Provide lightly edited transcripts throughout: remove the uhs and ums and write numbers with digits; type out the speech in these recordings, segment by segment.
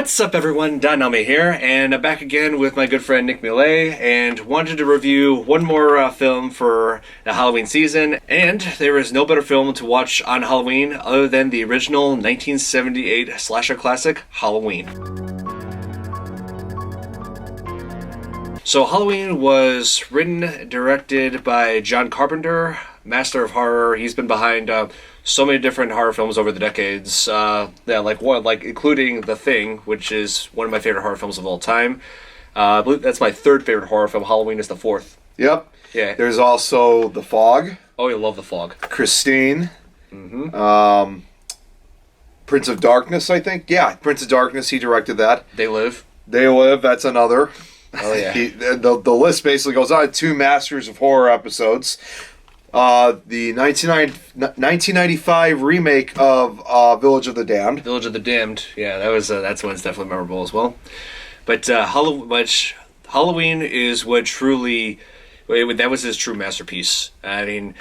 What's up, everyone? Elmi here, and I'm back again with my good friend Nick Mulae, and wanted to review one more film for the Halloween season. And there is no better film to watch on Halloween other than the original 1978 slasher classic, Halloween. So Halloween was written, directed by John Carpenter, master of horror. He's been behind so many different horror films over the decades. Including The Thing, which is one of my favorite horror films of all time. I believe that's my third favorite horror film. Halloween is the fourth. Yep. Yeah. There's also The Fog. Oh, you love The Fog. Christine. Mm-hmm. Prince of Darkness, I think. Yeah, Prince of Darkness. He directed that. They Live. They Live. That's another. Oh yeah. The list basically goes on. 2 Masters of Horror episodes. The 1995 remake of Village of the Damned. Village of the Damned. Yeah, that's one's definitely memorable as well. But Halloween is what truly that was his true masterpiece. I mean,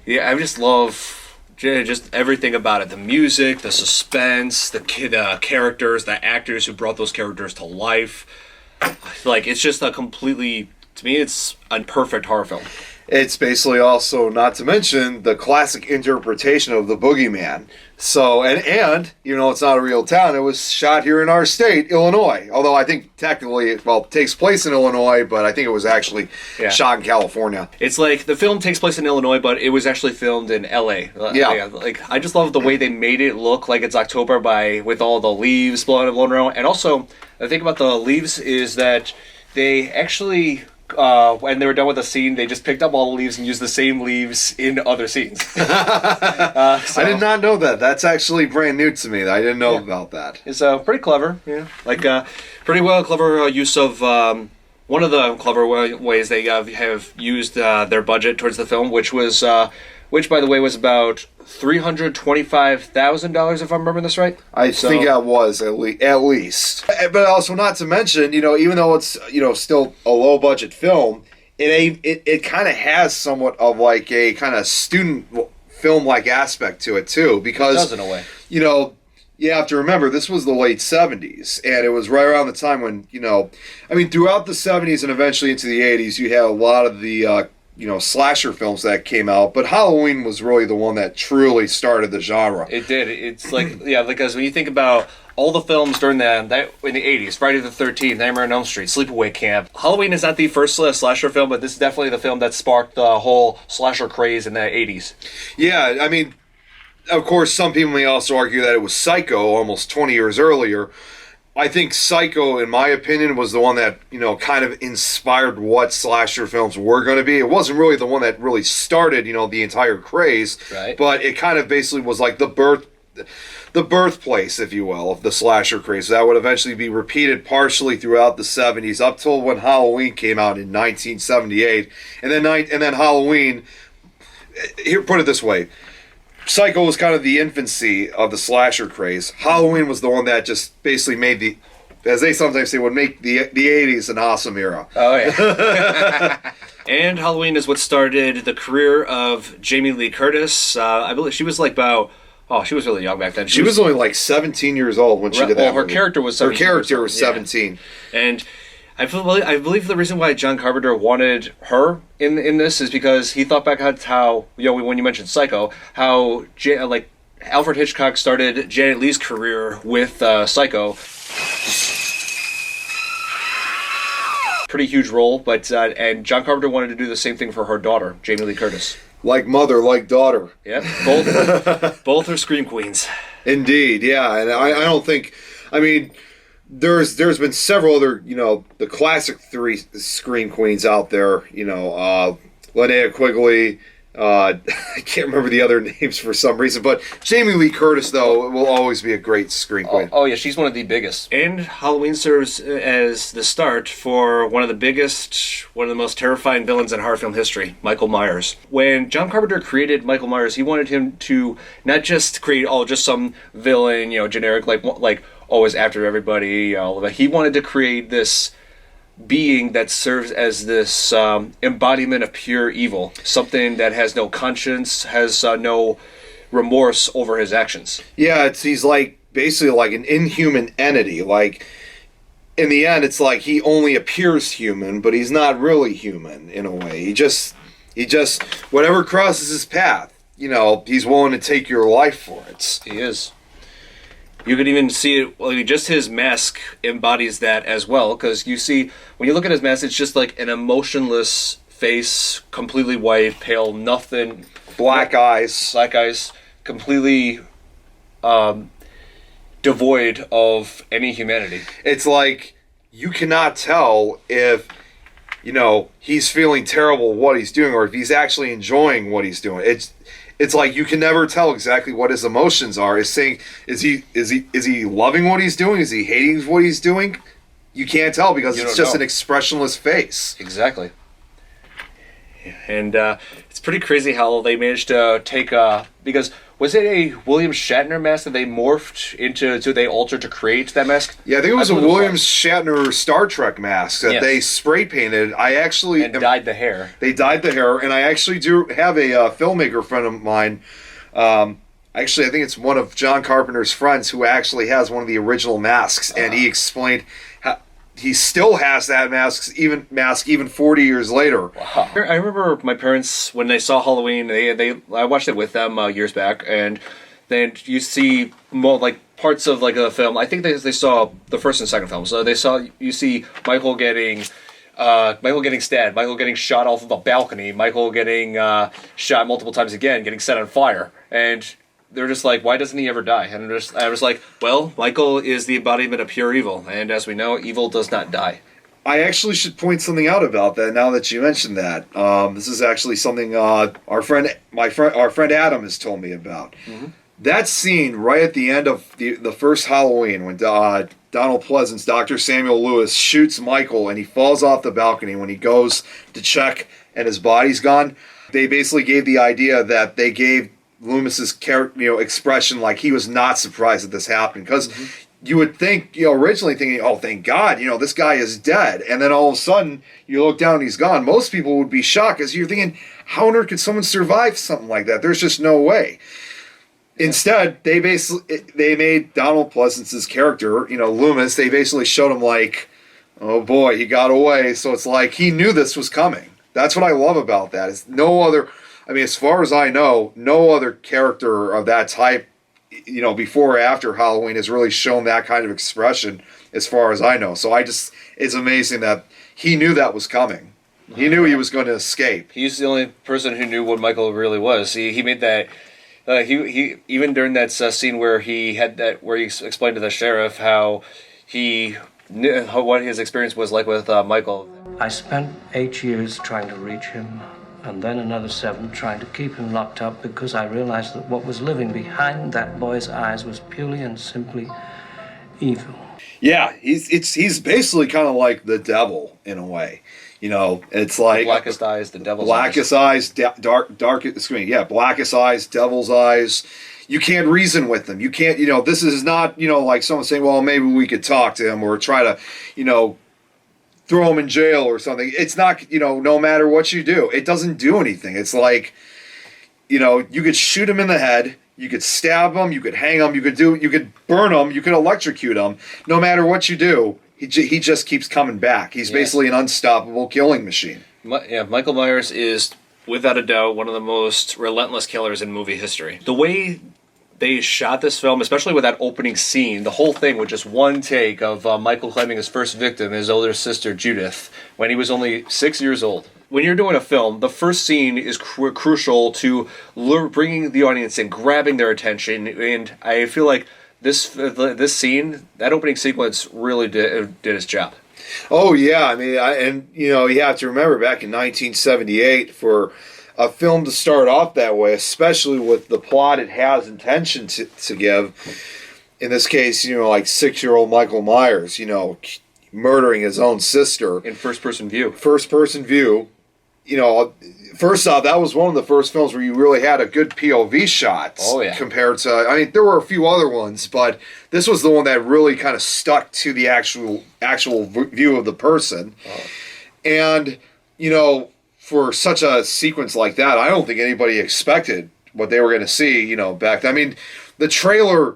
yeah, I just love just everything about it. The music, the suspense, the characters, the actors who brought those characters to life. Like, it's just to me, it's a perfect horror film. It's basically also, not to mention, the classic interpretation of the boogeyman. So, and you know, it's not a real town. It was shot here in our state, Illinois. Although I think technically, it takes place in Illinois, but I think it was actually shot in California. It's like the film takes place in Illinois, but it was actually filmed in L.A. Yeah. Like, I just love the way they made it look like it's October with all the leaves blowing around. And also, the thing about the leaves is that they actually... when they were done with the scene, they just picked up all the leaves and used the same leaves in other scenes. I did not know that. That's actually brand new to me. I didn't know about that. It's pretty clever. Yeah, like pretty clever use of one of the clever ways they have used their budget towards the film, which by the way was about $325,000, if I'm remembering this right. I think that was at least. But also, not to mention, even though it's still a low budget film, it kind of has somewhat of like a kind of student film like aspect to it too, because it does in a way. You have to remember, this was the late 70s, and it was right around the time when, throughout the 70s and eventually into the 80s, you had a lot of the slasher films that came out, but Halloween was really the one that truly started the genre. It did. It's like, because when you think about all the films during that in the 80s, Friday the 13th, Nightmare on Elm Street, Sleepaway Camp, Halloween is not the first slasher film, but this is definitely the film that sparked the whole slasher craze in the 80s. Yeah, I mean, of course, some people may also argue that it was Psycho almost 20 years earlier. I think Psycho, in my opinion, was the one that, kind of inspired what slasher films were going to be. It wasn't really the one that really started, the entire craze. Right. But it kind of basically was like the birthplace, if you will, of the slasher craze. So that would eventually be repeated partially throughout the 70s up till when Halloween came out in 1978. And then Halloween, here, put it this way. Psycho was kind of the infancy of the slasher craze. Halloween was the one that just basically made as they sometimes say, would make the 80s an awesome era. Oh, yeah. And Halloween is what started the career of Jamie Lee Curtis. I believe she was she was really young back then. She was only like 17 years old when she did that. Her character was 17. Her character was 17. Yeah. And I believe the reason why John Carpenter wanted her in this is because he thought back at how, when you mentioned Psycho, how Alfred Hitchcock started Janet Leigh's career with Psycho. Pretty huge role, but and John Carpenter wanted to do the same thing for her daughter, Jamie Lee Curtis. Like mother, like daughter. Yeah, both are scream queens. Indeed, yeah, and I don't think, There's been several other, the classic 3 scream queens out there, Linnea Quigley, I can't remember the other names for some reason, but Jamie Lee Curtis, though, will always be a great scream queen. Oh yeah, she's one of the biggest. And Halloween serves as the start for one of the most terrifying villains in horror film history, Michael Myers. When John Carpenter created Michael Myers, he wanted him to not just create, just some villain, generic, always after everybody. He wanted to create this being that serves as this embodiment of pure evil, something that has no conscience, has no remorse over his actions. Yeah, he's like basically like an inhuman entity. Like, in the end, it's like he only appears human, but he's not really human in a way. He just whatever crosses his path, he's willing to take your life for it. He is. You could even see it, well, just his mask embodies that as well, because you see, when you look at his mask, it's just like an emotionless face, completely white, pale, nothing. Black eyes, completely devoid of any humanity. It's like you cannot tell if he's feeling terrible what he's doing or if he's actually enjoying what he's doing. It's like you can never tell exactly what his emotions are. Is he loving what he's doing? Is he hating what he's doing? You can't tell because it's just an expressionless face. Exactly. And it's pretty crazy how they managed to take because was it a William Shatner mask that they morphed into? They altered to create that mask? Yeah, I think it was a William Shatner Star Trek mask that they spray painted. Dyed the hair. They dyed the hair, and I actually do have a filmmaker friend of mine. Actually, I think it's one of John Carpenter's friends who actually has one of the original masks, and he explained how he still has that mask even 40 years later. Wow. I remember my parents, when they saw Halloween, I watched it with them years back, and then you see more like parts of like a film. I think they saw the first and second film, so you see Michael getting stabbed, Michael getting shot off of a balcony, Michael getting shot multiple times again, getting set on fire, and they're just like, why doesn't he ever die? And I was like, well, Michael is the embodiment of pure evil, and as we know, evil does not die. I actually should point something out about that now that you mentioned that. This is actually something our friend Adam has told me about. Mm-hmm. That scene right at the end of the first Halloween when Donald Pleasance, Dr. Samuel Lewis, shoots Michael and he falls off the balcony when he goes to check and his body's gone. They basically gave the idea that they gave Loomis's expression like he was not surprised that this happened, because you would think, originally thinking, oh, thank God, this guy is dead, and then all of a sudden you look down and he's gone. Most people would be shocked, because you're thinking, how on earth could someone survive something like that? There's just no way. Instead, they made Donald Pleasance's character, Loomis, they basically showed him like, oh boy, he got away. So it's like he knew this was coming. That's what I love about that. It's no other. I mean, as far as I know, no other character of that type, before or after Halloween has really shown that kind of expression, as far as I know. So it's amazing that he knew that was coming. He knew he was going to escape. He's the only person who knew what Michael really was. He made that. He even during that scene where he explained to the sheriff how he knew what his experience was like with Michael. I spent 8 years trying to reach him, and then another 7 trying to keep him locked up, because I realized that what was living behind that boy's eyes was purely and simply evil. Yeah, he's basically kind of like the devil in a way. It's like the blackest eyes, the devil's blackest eyes, blackest eyes, devil's eyes. You can't reason with them. You can't, this is not, like someone saying, well, maybe we could talk to him or try to, throw him in jail or something. It's not, no matter what you do, it doesn't do anything. It's like, you could shoot him in the head, you could stab him, you could hang him, you could burn him, you could electrocute him. No matter what you do, he just keeps coming back. He's basically an unstoppable killing machine. Michael Myers is, without a doubt, one of the most relentless killers in movie history. The way they shot this film, especially with that opening scene, the whole thing with just one take of Michael claiming his first victim, his older sister Judith, when he was only 6 years old. When you're doing a film, the first scene is crucial to bringing the audience in, grabbing their attention, and I feel like this scene, that opening sequence, really did its job. Oh yeah, I mean, you have to remember back in 1978 for a film to start off that way, especially with the plot it has intention to give. In this case, like 6-year-old Michael Myers, murdering his own sister in first-person view. First-person view. First off, that was one of the first films where you really had a good POV shot. Oh, yeah. Compared to, there were a few other ones, but this was the one that really kind of stuck to the actual view of the person. Oh. And, for such a sequence like that, I don't think anybody expected what they were going to see, back then. I mean, the trailer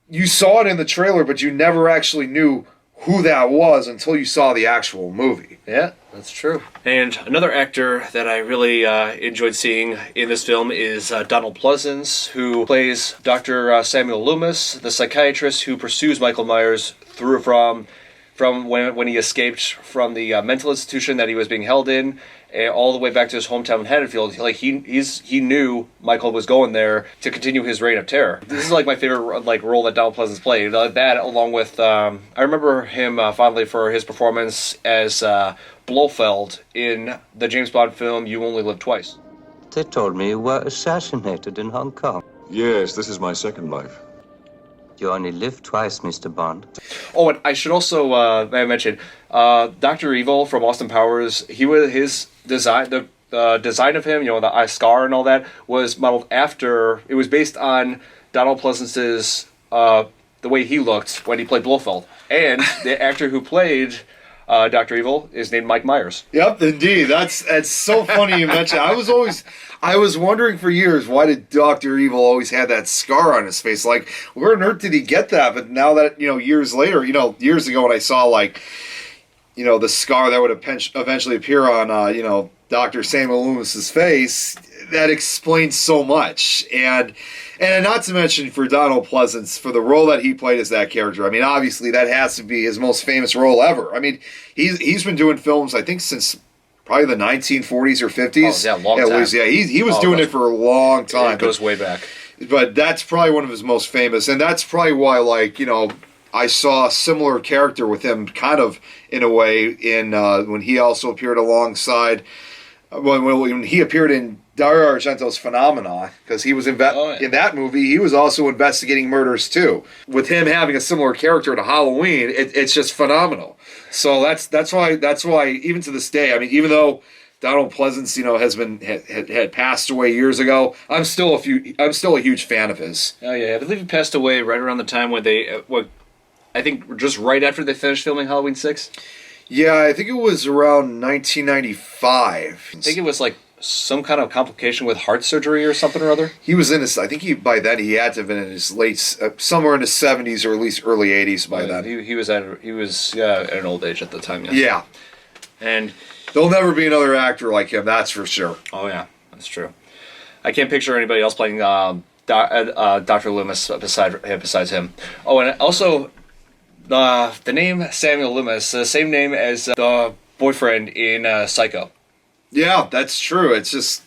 you saw it in the trailer, but you never actually knew who that was until you saw the actual movie. Yeah, that's true. And another actor that I really enjoyed seeing in this film is Donald Pleasance, who plays Dr. Samuel Loomis, the psychiatrist who pursues Michael Myers through from when he escaped from the mental institution that he was being held in, all the way back to his hometown in Haddonfield. Like he knew Michael was going there to continue his reign of terror. This is like my favorite role that Donald Pleasance played. That along with I remember him fondly for his performance as Blofeld in the James Bond film You Only Live Twice. They told me you were assassinated in Hong Kong. Yes, this is my second life. You only live twice, Mr. Bond. Oh, and I should also mention Dr. Evil from Austin Powers. His design, the design of him, the eye scar and all that, was modeled after. It was based on Donald Pleasance's the way he looked when he played Blofeld, and the actor who played Dr. Evil is named Mike Myers. Yep, indeed. That's so funny you mentioned. I was wondering for years, why did Dr. Evil always have that scar on his face? Like, where on earth did he get that? But now that, years later, years ago when I saw, the scar that would eventually appear on, Dr. Samuel Loomis's face, that explains so much. And not to mention for Donald Pleasance, for the role that he played as that character, I mean, obviously that has to be his most famous role ever. I mean, he's been doing films, I think, since probably the 1940s or 50s. Oh, yeah, long time. He was doing it for a long time. It goes way back. But that's probably one of his most famous, and that's probably why, I saw a similar character with him, kind of in a way, in when he also appeared alongside when he appeared in Dario Argento's Phenomena, because he was in that movie. He was also investigating murders too. With him having a similar character to Halloween, it's just phenomenal. So that's why even to this day, I mean, even though Donald Pleasance, had passed away years ago, I'm still a huge fan of his. Oh yeah, I believe he passed away right around the time when I think just right after they finished filming Halloween 6. Yeah, I think it was around 1995. I think it was like some kind of complication with heart surgery or something or other. He was in his, I think by then he had to have been in his somewhere in his 70s or at least early 80s by then. He was at an old age at the time. Yes. Yeah. And there'll never be another actor like him, that's for sure. Oh yeah, that's true. I can't picture anybody else playing Dr. Loomis besides him. Oh, and also the name Samuel Loomis, the same name as the boyfriend in Psycho. Yeah, that's true. It's just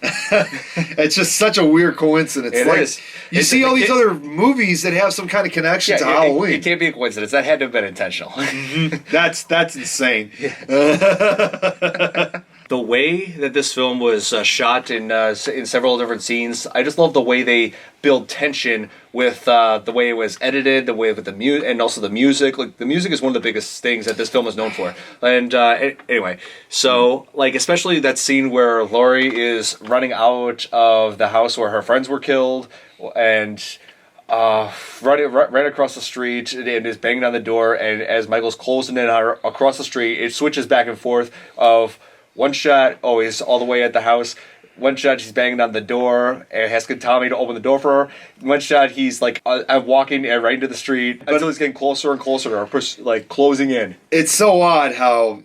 it's just such a weird coincidence. It is. You see all these other movies that have some kind of connection to Halloween. It can't be a coincidence. That had to have been intentional. That's insane. The way that this film was shot in several different scenes, I just love the way they build tension with the way it was edited, the way with the music, and also the music. Like the music is one of the biggest things that this film is known for. And anyway, so especially that scene where Laurie is running out of the house where her friends were killed, and right across the street, and is banging on the door. And as Michael's closing in on her across the street, it switches back and forth of. One shot, he's all the way at the house. One shot, she's banging on the door and asking Tommy to open the door for her. One shot, he's I'm walking right into the street until he's getting closer and closer to her, closing in. It's so odd how,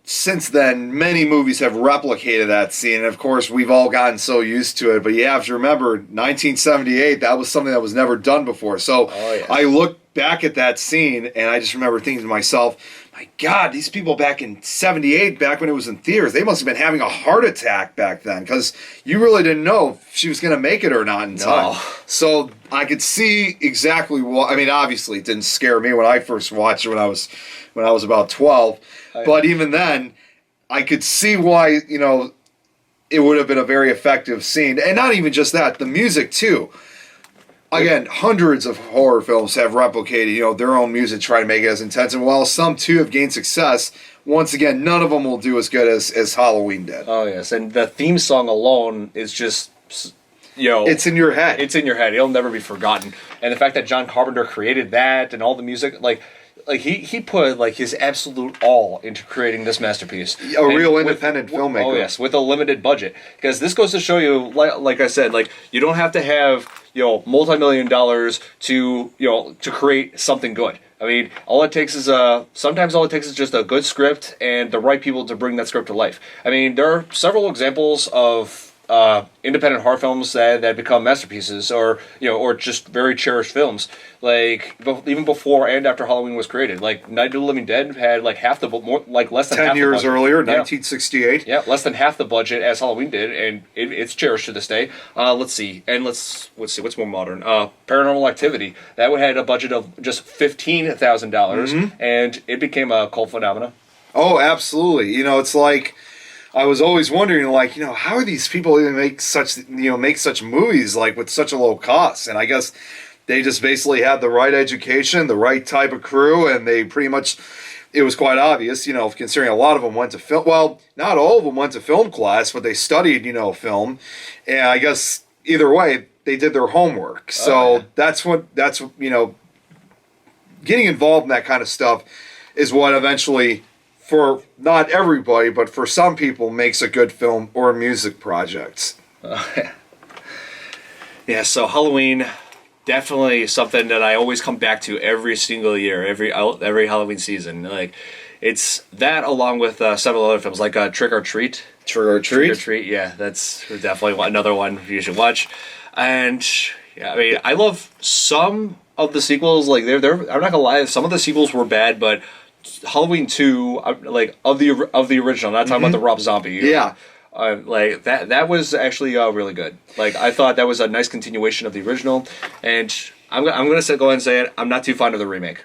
since then, many movies have replicated that scene. And of course, we've all gotten so used to it. But you have to remember, 1978, that was something that was never done before. So I look back at that scene and I just remember thinking to myself, my God, these people back in 78, back when it was in theaters, they must have been having a heart attack back then because you really didn't know if she was going to make it or not in time. So I could see exactly what, I mean, obviously it didn't scare me when I first watched it when I was about 12. But even then, I could see why, it would have been a very effective scene. And not even just that, the music too. Again, hundreds of horror films have replicated, their own music, trying to make it as intense. And while some too have gained success, once again, none of them will do as good as Halloween did. Oh yes, and the theme song alone is just, it's in your head. It's in your head. It'll never be forgotten. And the fact that John Carpenter created that and all the music, like he put like his absolute all into creating this masterpiece. A real independent filmmaker. Oh yes, with a limited budget. Because this goes to show you, like I said, like you don't have to have multi-million dollars to to create something good. I mean, sometimes all it takes is just a good script and the right people to bring that script to life. I mean, there are several examples of independent horror films that become masterpieces, or just very cherished films. Like even before and after Halloween was created, like Night of the Living Dead had like less than 10 half years the budget. earlier, Yeah. 1968. Yeah, less than half the budget as Halloween did, and it's cherished to this day. Let's see what's more modern. Paranormal Activity, that had a budget of just $15,000, and it became a cult phenomenon. Oh, absolutely. It's like I was always wondering, like, how are these people even make such movies like with such a low cost? And I guess they just basically had the right education, the right type of crew, and they pretty much. It was quite obvious, considering a lot of them went to film. Well, not all of them went to film class, but they studied, film. And I guess either way, they did their homework. So that's getting involved in that kind of stuff is what eventually, for not everybody, but for some people, makes a good film or music project. Yeah, so Halloween, definitely something that I always come back to every single year, every Halloween season. Like, it's that along with several other films like Trick or Treat. Trick or Treat? Trick or Treat, yeah, that's definitely another one you should watch. And yeah, I mean, I love some of the sequels. Like, they're I'm not gonna lie, some of the sequels were bad, but Halloween 2, like of the original, not talking about the Rob Zombie. Yeah. Like that was actually really good. Like, I thought that was a nice continuation of the original, and I'm gonna go ahead and say it. I'm not too fond of the remake.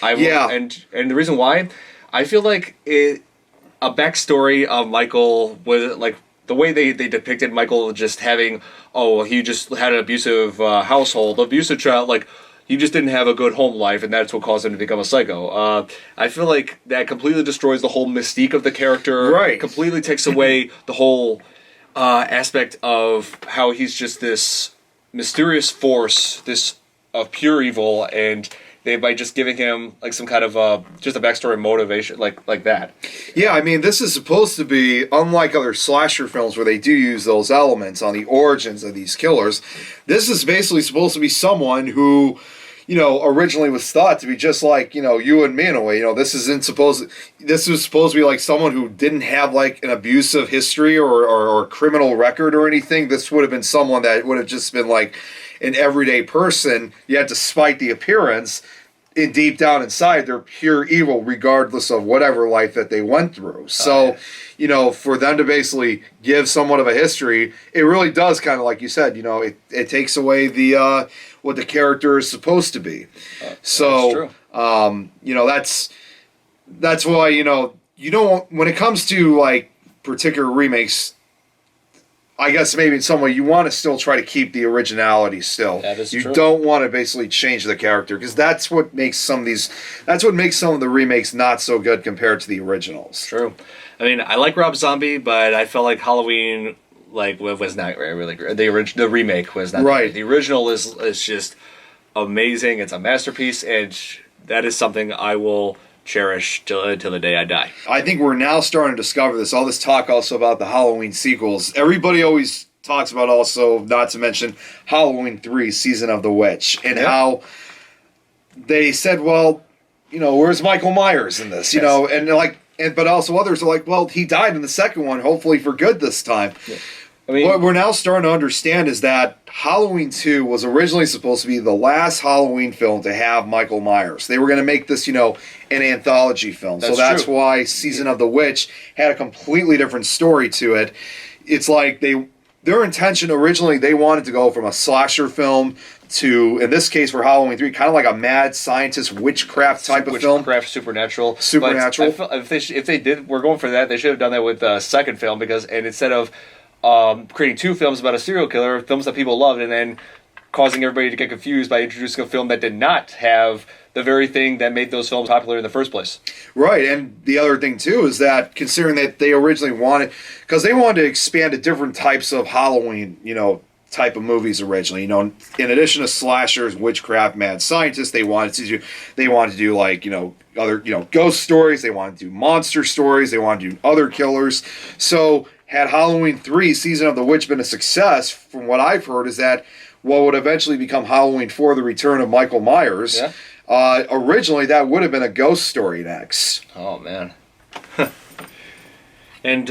And the reason why, I feel like a backstory of Michael was like the way they depicted Michael just having he just had an abusive household, abusive child, like. He just didn't have a good home life, and that's what caused him to become a psycho. I feel like that completely destroys the whole mystique of the character. Right. Completely takes away the whole aspect of how he's just this mysterious force, this of pure evil, and by just giving him like some kind of just a backstory motivation like that. Yeah, I mean, this is supposed to be, unlike other slasher films where they do use those elements on the origins of these killers, this is basically supposed to be someone who, originally was thought to be just like, you and me in a way. This was supposed to be like someone who didn't have like an abusive history or criminal record or anything. This would have been someone that would have just been like an everyday person, yet despite the appearance, deep down inside, they're pure evil regardless of whatever life that they went through. So, for them to basically give somewhat of a history, it really does kind of, like you said, it takes away the what the character is supposed to be. So, that's why, you don't, when it comes to like particular remakes, I guess maybe in some way you want to still try to keep the originality still. That is you true. don't want to basically change the character, because that's what makes some of the remakes not so good compared to the originals. True. I mean, I like Rob Zombie, but I felt like Halloween was not really great. The remake was not right. Great. The original is just amazing. It's a masterpiece, and that is something I will cherish till the day I die. I think we're now starting to discover this. All this talk also about the Halloween sequels. Everybody always talks about, also not to mention Halloween 3, Season of the Witch, and how they said, well, where's Michael Myers in this? But also others are like, well, he died in the second one, hopefully for good this time. Yeah. I mean, what we're now starting to understand is that Halloween 2 was originally supposed to be the last Halloween film to have Michael Myers. They were going to make this, an anthology film. That's true. Why Season of the Witch had a completely different story to it. It's like their intention originally, they wanted to go from a slasher film to, in this case for Halloween 3, kind of like a mad scientist witchcraft type of film. Witchcraft, supernatural. But if they did, we're going for that, they should have done that with the second film, and instead of creating two films about a serial killer, films that people loved, and then causing everybody to get confused by introducing a film that did not have the very thing that made those films popular in the first place. Right, and the other thing, too, is that considering that they originally wanted to expand to different types of Halloween, type of movies originally. You know, in addition to slashers, witchcraft, mad scientists, they wanted to do like, you know, other, you know, ghost stories. They wanted to do monster stories. They wanted to do other killers. So had Halloween 3 Season of the Witch been a success, from what I've heard, is that what would eventually become Halloween 4, The Return of Michael Myers. Yeah. Originally, that would have been a ghost story next. Oh, man. And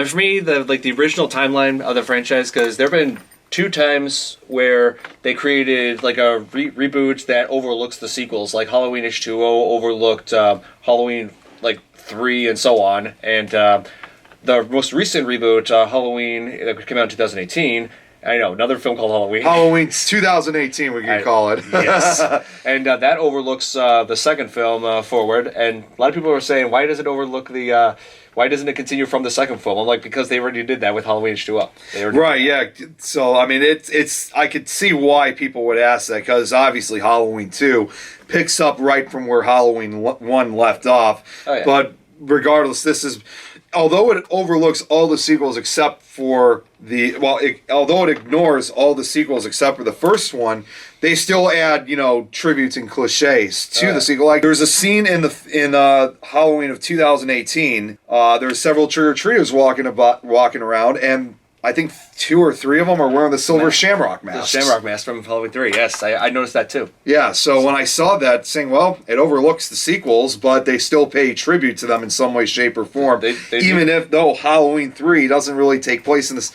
for me, the original timeline of the franchise, because there have been 2 times where they created like a reboot that overlooks the sequels, like Halloween H2O overlooked Halloween like 3 and so on, and the most recent reboot, Halloween, that came out in 2018. I know, another film called Halloween. Halloween 2018, we can call it. Yes. And that overlooks the second film forward. And a lot of people are saying, why does it overlook the... why doesn't it continue from the second film? I'm like, because they already did that with Halloween H2O. Right, yeah. So, I mean, it's I could see why people would ask that, because obviously Halloween 2 picks up right from where Halloween 1 left off. Oh, yeah. But regardless, this is... Although it overlooks all the sequels except for although it ignores all the sequels except for the first one, they still add, you know, tributes and cliches to the sequel. Like, there's a scene in Halloween of 2018. There's several trick-or-treaters walking around, and I think 2 or 3 of them are wearing the silver shamrock masks. The shamrock mask from Halloween 3, yes. I noticed that too. Yeah, so when I saw that, saying, well, it overlooks the sequels, but they still pay tribute to them in some way, shape, or form. Though Halloween 3 doesn't really take place in this...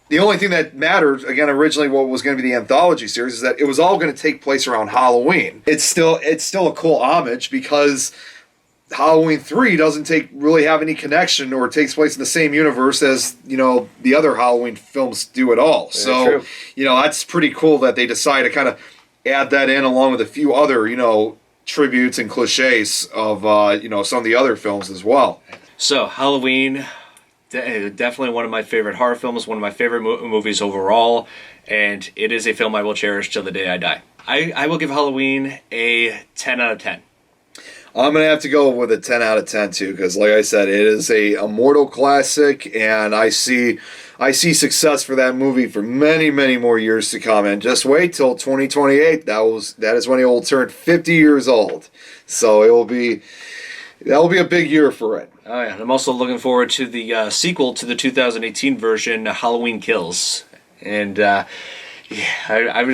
The only thing that mattered, again, originally what was going to be the anthology series, is that it was all going to take place around Halloween. It's still a cool homage, because Halloween 3 doesn't really have any connection or takes place in the same universe as, you know, the other Halloween films do at all. So, you know, that's pretty cool that they decide to kind of add that in along with a few other, you know, tributes and cliches of, you know, some of the other films as well. So, Halloween, definitely one of my favorite horror films, one of my favorite movies overall, and it is a film I will cherish till the day I die. I will give Halloween a 10 out of 10. I'm going to have to go with a 10 out of 10 too, because like I said, it is a immortal classic, and I see success for that movie for many, many more years to come. And just wait till 2028. That is when it will turn 50 years old. So that will be a big year for it. Oh yeah, I'm also looking forward to the sequel to the 2018 version, Halloween Kills. And I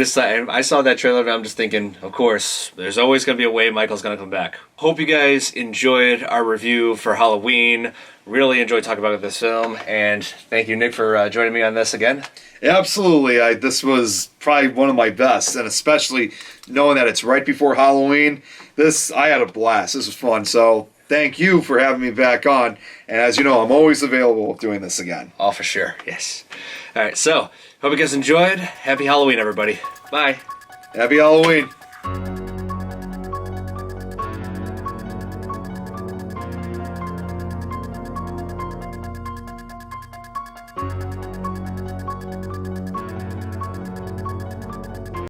saw that trailer and I'm just thinking, of course, there's always going to be a way Michael's going to come back. Hope you guys enjoyed our review for Halloween. Really enjoyed talking about this film, and thank you, Nick, for joining me on this again. Absolutely. This was probably one of my best, and especially knowing that it's right before Halloween. I had a blast. This was fun. So thank you for having me back on. And as you know, I'm always available doing this again. Oh, for sure. Yes. All right. So hope you guys enjoyed. Happy Halloween, everybody. Bye. Happy Halloween.